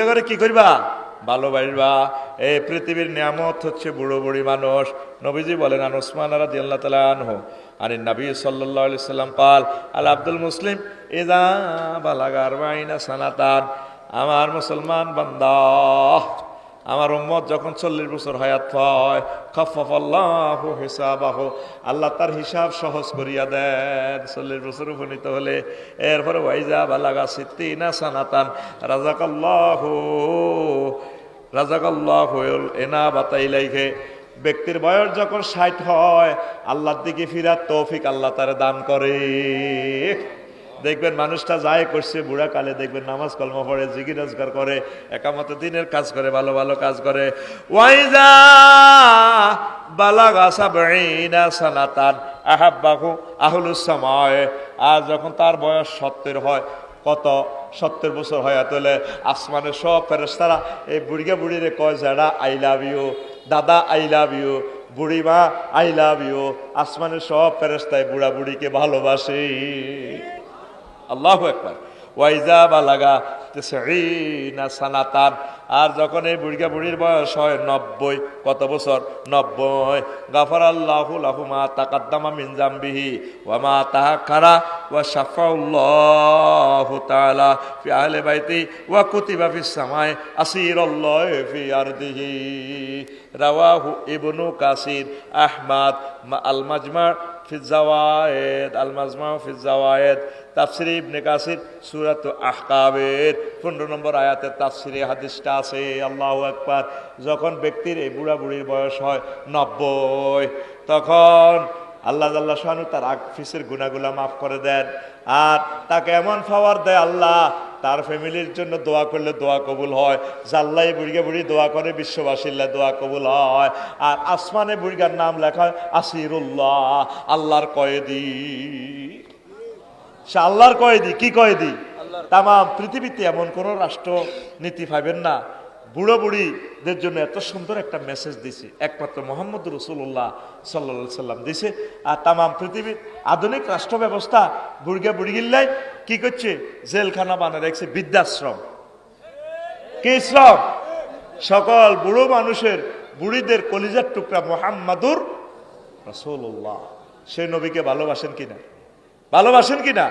করে কি করবা? ভালোবাসবা। এই পৃথিবীর নিয়ামত হচ্ছে বুড়ো বুড়ি মানুষ। নবীজি বলেন, আন উসমান রাদিয়াল্লাহু তাআলা আনহু আনিন নবী সাল্লাল্লাহু আলাইহি সাল্লাম قال আল আব্দুল মুসলিম ইযা বালাগা 40 সানাতান, আমার মুসলমান বান্দা, আমার উম্মত যখন 40 বছর হায়াত পায়, খাফফাল্লাহু হিসাবাহু, আল্লাহ তার হিসাব সহজ করিয়া দেন 40 বছর উপনীত হলে। এরপরে ওয়াইজা বালাগা 60 সানাতান রাযাকাল্লাহু ইনাবাতা ইলাইহি, ব্যক্তির বয়স যখন 60 হয়, আল্লাহর দিকে ফিরার তৌফিক আল্লাহ তারে দান করে। দেখবেন মানুষটা যায় করছে, বুড়া কালে দেখবেন নামাজ কলমা পড়ে, জিকির আজকার করে, একামত দিনের কাজ করে, ভালো ভালো কাজ করে। ওয়াইজা বালাগা 70 সানাতান আহাব্বাহু আহলুস সামায়ে, আর যখন তার বয়স 70 হয়, কত 70 বছর হয় তাহলে আসমানের সব ফেরেশতারা এই বুড়িয়া বুড়িরে কয়, যারা আই লাভ ইউ, দাদা আই লাভ ইউ, বুড়িমা আই লাভ ইউ। আসমানের সব ফেরেশতায় বুড়া বুড়িকে ভালোবাসে। আল্লাহু আকবার। ওয়াইজা বালাগা 90 সানাতান, আর যখন এই বুড়িয়া বুড়ির বয়স হয় 90, কত বছর? 90। গাফারাল্লাহু লাহু মা তাকাদ্দামা মিন জামবিহি ওয়া মা তাআখারা ওয়া শাফাউল্লাহু তাআলা ফি আহলি বাইতি ওয়া কুতিবা ফিস সামাই আসীরুল্লাহি ফি আরদিহি। রাওয়াহু ইবনু কাসির, আহমদ, আল মাজমা ফি জাওয়ায়েদ, আল মাজমা ফি জাওয়ায়েদ, তাফসির ইবনে কাসির সূরাত আহকাবের 15 নম্বর আয়াতের তাফসিরে হাদিসটা আছে। আল্লাহু আকবার। যখন ব্যক্তির এই বুড়া বুড়ির বয়স হয় 90, তখন আল্লাহ জাল্লা শানু তার আগফিসের গুনাহগুলো মাফ করে দেন, আর তাকে এমন পাওয়ার দেয় আল্লাহ, তার ফ্যামিলির জন্য দোয়া করলে দোয়া কবুল হয়। জাল্লাই বুড়িয়া বুড়ি দোয়া করে, বিশ্ববাসীর দোয়া কবুল হয়। আর আসমানে বুড়িগার নাম লেখা হয় আসিরুল্লাহ, আল্লাহর কয়েদি। সে আল্লাহর কয়েদি। কি কয়েদি? তাম পৃথিবীতে এমন কোন রাষ্ট্র নীতি পাইবেন না বুড়ো বুড়িদের জন্য এত সুন্দর একটা মেসেজ দিছে, একমাত্র মুহাম্মদ রাসূলুল্লাহ সাল্লাল্লাহু আলাইহি সাল্লাম দিছে। আর তাম পৃথিবীর আধুনিক রাষ্ট্র ব্যবস্থা বুড়িয়া বুড়িগিল্লাই কি করছে? জেলখানা বানিয়ে রাখছে, বৃদ্ধাশ্রম। কি শ্রম? সকল বুড়ো মানুষের, বুড়িদের কলিজার টুকরা মুহাম্মাদুর রাসূলুল্লাহ। সেই নবীকে ভালোবাসেন কিনা? ভালোবাসেন কিনা?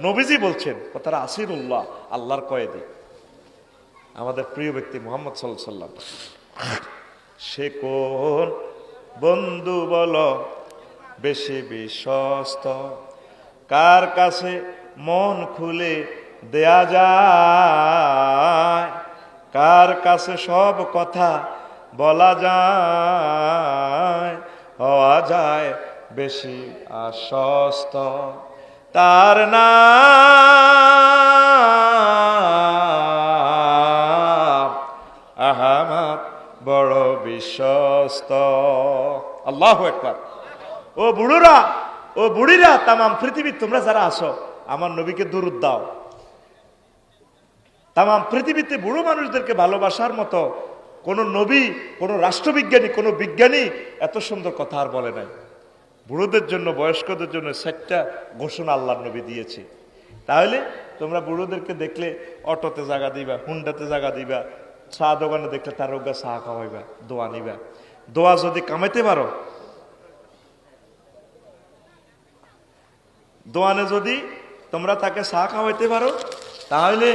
নবীজি বলছেন কথাটা আসিরুল্লাহ, আল্লাহর কয়েদি। আমাদের প্রিয় ব্যক্তি মুহাম্মদ সাল্লাল্লাহু আলাইহি সাল্লাম, সে কোন বন্ধু বলো বেশি বিশ্বস্ত, কার কাছে মন খুলে দেয়া যায়, কার কাছে সব কথা বলা যায়, হওয়া যায় বেশি আশ্বস্ত, তার নাম আহমদ বড় বিশ্বস্ত। আল্লাহু আকবার। ও বুড়োরা, ও বুড়িরা, তামাম পৃথিবীর তোমরা যারা আসো, আমার নবীকে দুরূদ দাও। তামাম পৃথিবীতে বুড়ো মানুষদেরকে ভালোবাসার মতো কোন নবী, কোন রাষ্ট্রবিজ্ঞানী, কোন বিজ্ঞানী এত সুন্দর কথা আর বলে নাই। বুড়োদের জন্য, বয়স্কদের জন্য 7টা ঘোষণা আল্লাহর নবী দিয়েছে। তাহলে তোমরা বুড়োদেরকে দেখলে অটোতে জায়গা দিবা, হুন্ডাতে জায়গা দিবা, চা দোকানে দেখলে তার রোগা চা খাওয়াইবা, দোয়া নিবা। দোয়া যদি কামাইতে পারো, দোয়ানে যদি তোমরা তাকে চা খাওয়াইতে পারো, তাহলে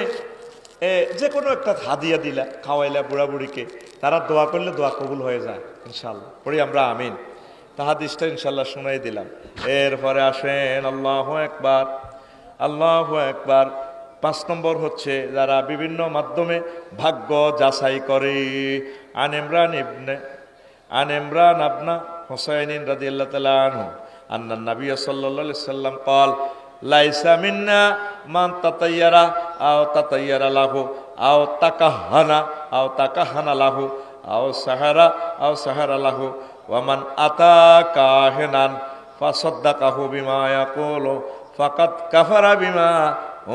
যে কোনো একটা হাদিয়া দিলা, খাওয়াইলা বুড়া বুড়িকে, তারা দোয়া করলে দোয়া কবুল হয়ে যায় ইনশাল্লাহ। পড়ি আমরা আমিন। হাদিসটা ইনশাল্লাহ শুনাই দিলাম। এরপরে আসেন আল্লাহু আকবার, আল্লাহু আকবার। 5 নম্বর হচ্ছে যারা বিভিন্ন মাধ্যমে ভাগ্য যাচাই করে। আন ইমরান আবনা হুসাইন রাদিয়াল্লাহু তাআলা আনহু আন্না নবী সাল্লাল্লাহু আলাইহি সাল্লাম قال লাইসা মিন্না মান তাতায়্যারা আও তাতায়্যারা লাহু আও তাকাহানা লাহু আও সাহারা লাহু ওয়ামান আতা কাহিনান ফাসাদ্দাকাহু বিমা ইয়াকুলু ফাকাদ কাফারা বিমা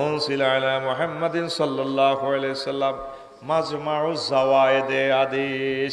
উনসিলা আলা মুহাম্মাদিন সাল্লাল্লাহু আলাইহি সাল্লাম। মাজমাউজ জাওয়ায়েদে হাদিস।